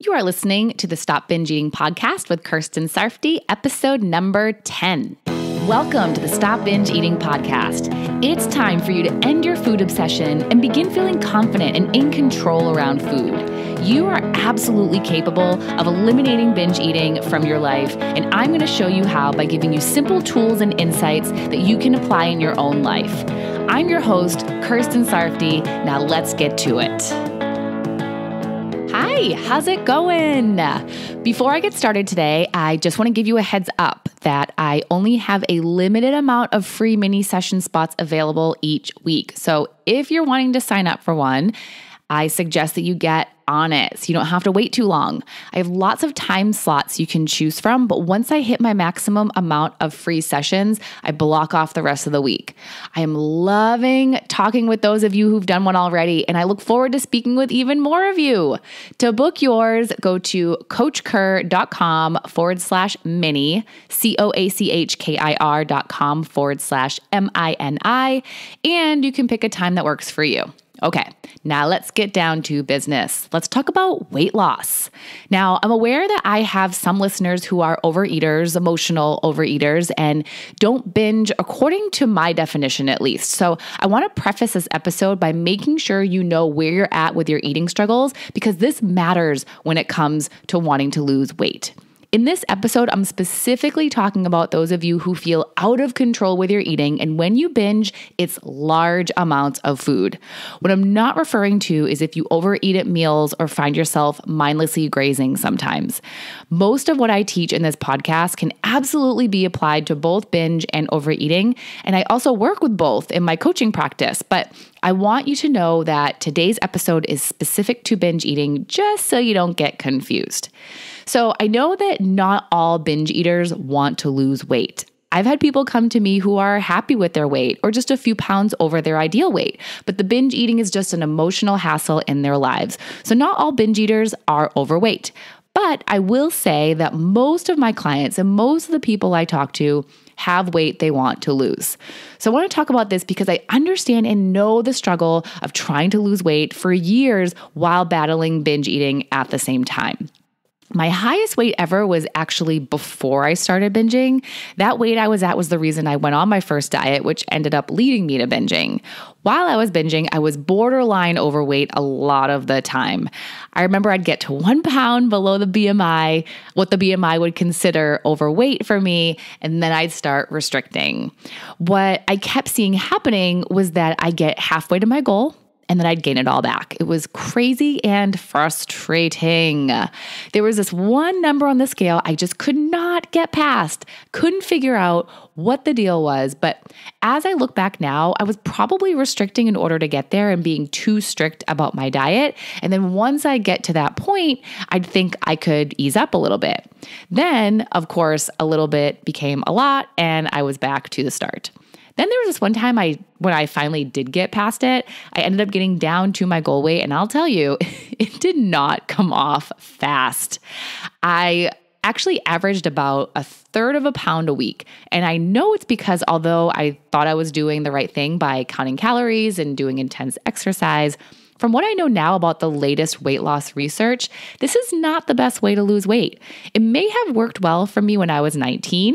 You are listening to the Stop Binge Eating podcast with Kirstin Sarfde, episode number 10. Welcome to the Stop Binge Eating podcast. It's time for you to end your food obsession and begin feeling confident and in control around food. You are absolutely capable of eliminating binge eating from your life, and I'm going to show you how by giving you simple tools and insights that you can apply in your own life. I'm your host, Kirstin Sarfde. Now let's get to it. Hi, how's it going? Before I get started today, I just want to give you a heads up that I only have a limited amount of free mini session spots available each week. So if you're wanting to sign up for one, I suggest that you get on it so you don't have to wait too long. I have lots of time slots you can choose from, but once I hit my maximum amount of free sessions, I block off the rest of the week. I am loving talking with those of you who've done one already, and I look forward to speaking with even more of you. To book yours, go to coachkir.com/mini, coachkir.com/MINI, and you can pick a time that works for you. Okay, now let's get down to business. Let's talk about weight loss. Now, I'm aware that I have some listeners who are overeaters, emotional overeaters, and don't binge according to my definition at least. So I want to preface this episode by making sure you know where you're at with your eating struggles, because this matters when it comes to wanting to lose weight. In this episode, I'm specifically talking about those of you who feel out of control with your eating, and when you binge, it's large amounts of food. What I'm not referring to is if you overeat at meals or find yourself mindlessly grazing sometimes. Most of what I teach in this podcast can absolutely be applied to both binge and overeating, and I also work with both in my coaching practice, but I want you to know that today's episode is specific to binge eating just so you don't get confused. So I know that not all binge eaters want to lose weight. I've had people come to me who are happy with their weight or just a few pounds over their ideal weight, but the binge eating is just an emotional hassle in their lives. So not all binge eaters are overweight. But I will say that most of my clients and most of the people I talk to have weight they want to lose. So I want to talk about this because I understand and know the struggle of trying to lose weight for years while battling binge eating at the same time. My highest weight ever was actually before I started binging. That weight I was at was the reason I went on my first diet, which ended up leading me to binging. While I was binging, I was borderline overweight a lot of the time. I remember I'd get to 1 pound below the BMI, what the BMI would consider overweight for me, and then I'd start restricting. What I kept seeing happening was that I get halfway to my goal, and then I'd gain it all back. It was crazy and frustrating. There was this one number on the scale I just could not get past, couldn't figure out what the deal was. But as I look back now, I was probably restricting in order to get there and being too strict about my diet. And then once I get to that point, I'd think I could ease up a little bit. Then, of course, a little bit became a lot and I was back to the start. Then there was this one time when I finally did get past it, I ended up getting down to my goal weight, and I'll tell you, it did not come off fast. I actually averaged about 1/3 of a pound a week. And I know it's because although I thought I was doing the right thing by counting calories and doing intense exercise, from what I know now about the latest weight loss research, this is not the best way to lose weight. It may have worked well for me when I was 19,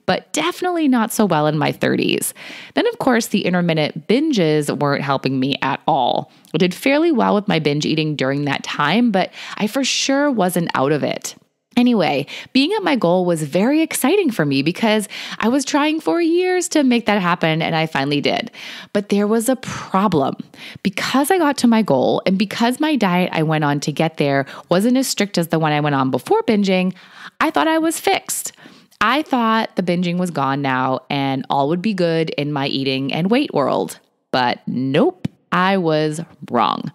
but definitely not so well in my 30s. Then, of course, the intermittent binges weren't helping me at all. I did fairly well with my binge eating during that time, but I for sure wasn't out of it. Anyway, being at my goal was very exciting for me because I was trying for years to make that happen, and I finally did. But there was a problem. Because I got to my goal and because my diet I went on to get there wasn't as strict as the one I went on before binging, I thought I was fixed. I thought the binging was gone now and all would be good in my eating and weight world. But nope, I was wrong.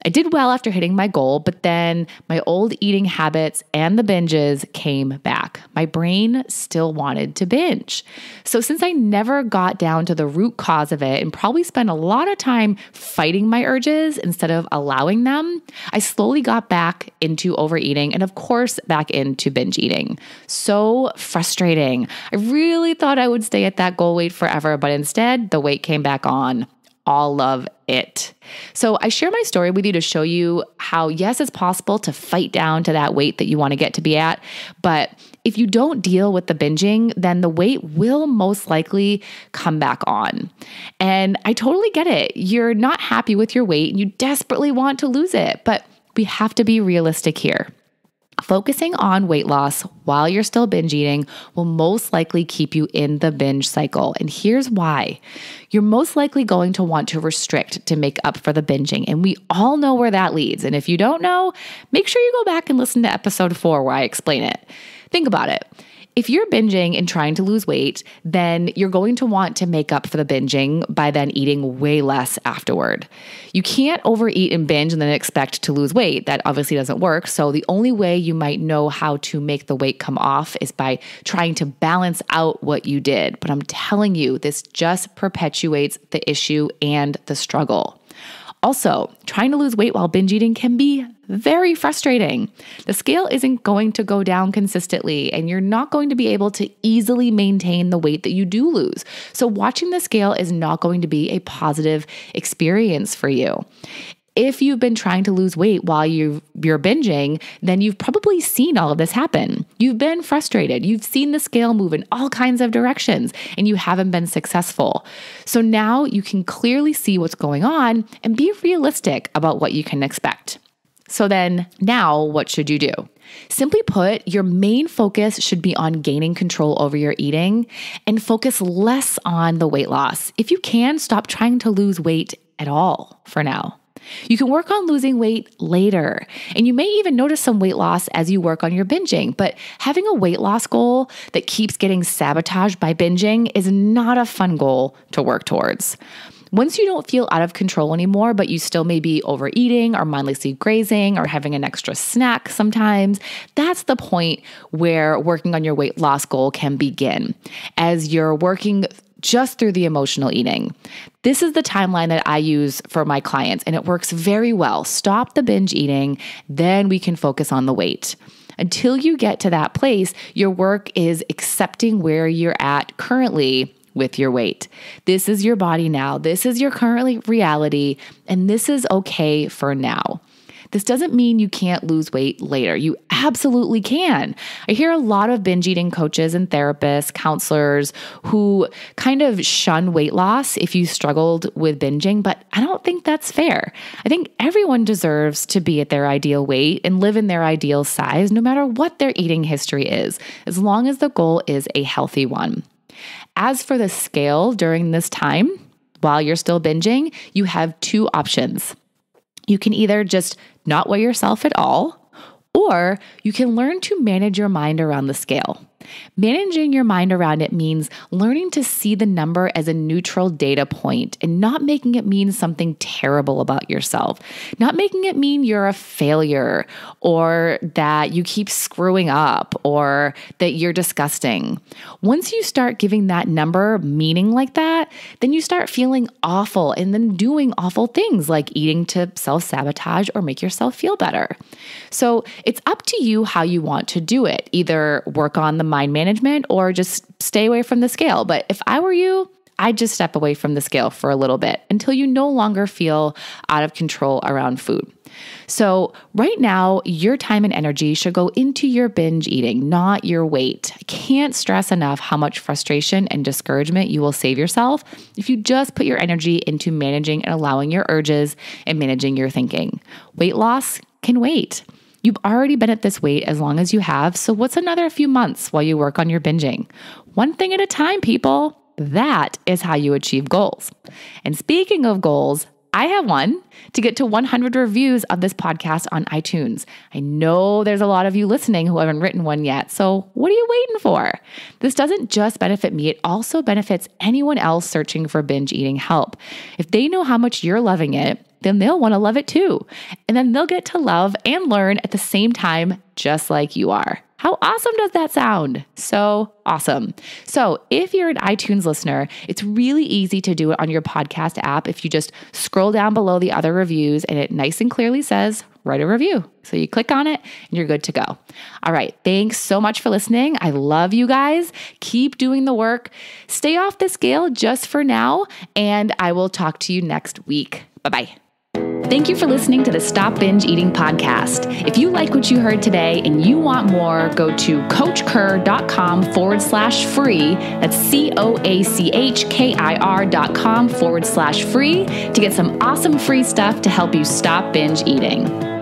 I did well after hitting my goal, but then my old eating habits and the binges came back. My brain still wanted to binge. So since I never got down to the root cause of it and probably spent a lot of time fighting my urges instead of allowing them, I slowly got back into overeating and of course back into binge eating. So frustrating. I really thought I would stay at that goal weight forever, but instead the weight came back on. all love it. So I share my story with you to show you how, yes, it's possible to fight down to that weight that you want to get to be at. But if you don't deal with the binging, then the weight will most likely come back on. And I totally get it. You're not happy with your weight and you desperately want to lose it, but we have to be realistic here. Focusing on weight loss while you're still binge eating will most likely keep you in the binge cycle. And here's why. You're most likely going to want to restrict to make up for the binging. And we all know where that leads. And if you don't know, make sure you go back and listen to episode 4 where I explain it. Think about it. If you're binging and trying to lose weight, then you're going to want to make up for the binging by then eating way less afterward. You can't overeat and binge and then expect to lose weight. That obviously doesn't work. So the only way you might know how to make the weight come off is by trying to balance out what you did. But I'm telling you, this just perpetuates the issue and the struggle. Also, trying to lose weight while binge eating can be very frustrating. The scale isn't going to go down consistently, and you're not going to be able to easily maintain the weight that you do lose. So watching the scale is not going to be a positive experience for you. If you've been trying to lose weight while you're binging, then you've probably seen all of this happen. You've been frustrated. You've seen the scale move in all kinds of directions and you haven't been successful. So now you can clearly see what's going on and be realistic about what you can expect. So then now what should you do? Simply put, your main focus should be on gaining control over your eating and focus less on the weight loss. If you can, stop trying to lose weight at all for now. You can work on losing weight later, and you may even notice some weight loss as you work on your binging, but having a weight loss goal that keeps getting sabotaged by binging is not a fun goal to work towards. Once you don't feel out of control anymore, but you still may be overeating or mindlessly grazing or having an extra snack sometimes, that's the point where working on your weight loss goal can begin, as you're working just through the emotional eating. This is the timeline that I use for my clients, and it works very well. Stop the binge eating, then we can focus on the weight. Until you get to that place, your work is accepting where you're at currently with your weight. This is your body now. This is your current reality, and this is okay for now. This doesn't mean you can't lose weight later. You absolutely can. I hear a lot of binge eating coaches and therapists, counselors who kind of shun weight loss if you struggled with binging, but I don't think that's fair. I think everyone deserves to be at their ideal weight and live in their ideal size, no matter what their eating history is, as long as the goal is a healthy one. As for the scale during this time, while you're still binging, you have two options. You can either just not weigh yourself at all, or you can learn to manage your mind around the scale. Managing your mind around it means learning to see the number as a neutral data point and not making it mean something terrible about yourself, not making it mean you're a failure or that you keep screwing up or that you're disgusting. Once you start giving that number meaning like that, then you start feeling awful and then doing awful things like eating to self-sabotage or make yourself feel better. So it's up to you how you want to do it. Either work on the mind management or just stay away from the scale. But if I were you, I'd just step away from the scale for a little bit until you no longer feel out of control around food. So right now, your time and energy should go into your binge eating, not your weight. I can't stress enough how much frustration and discouragement you will save yourself if you just put your energy into managing and allowing your urges and managing your thinking. Weight loss can wait. You've already been at this weight as long as you have, so what's another few months while you work on your binging? One thing at a time, people. That is how you achieve goals. And speaking of goals, I have one to get to 100 reviews of this podcast on iTunes. I know there's a lot of you listening who haven't written one yet, so what are you waiting for? This doesn't just benefit me, it also benefits anyone else searching for binge eating help. If they know how much you're loving it, then they'll want to love it too. And then they'll get to love and learn at the same time, just like you are. How awesome does that sound? So awesome. So if you're an iTunes listener, it's really easy to do it on your podcast app. If you just scroll down below the other reviews and it nice and clearly says write a review. So you click on it and you're good to go. All right. Thanks so much for listening. I love you guys. Keep doing the work. Stay off the scale just for now, and I will talk to you next week. Bye-bye. Thank you for listening to the Stop Binge Eating podcast. If you like what you heard today and you want more, go to coachkir.com/free. That's COACHKIR.com/free to get some awesome free stuff to help you stop binge eating.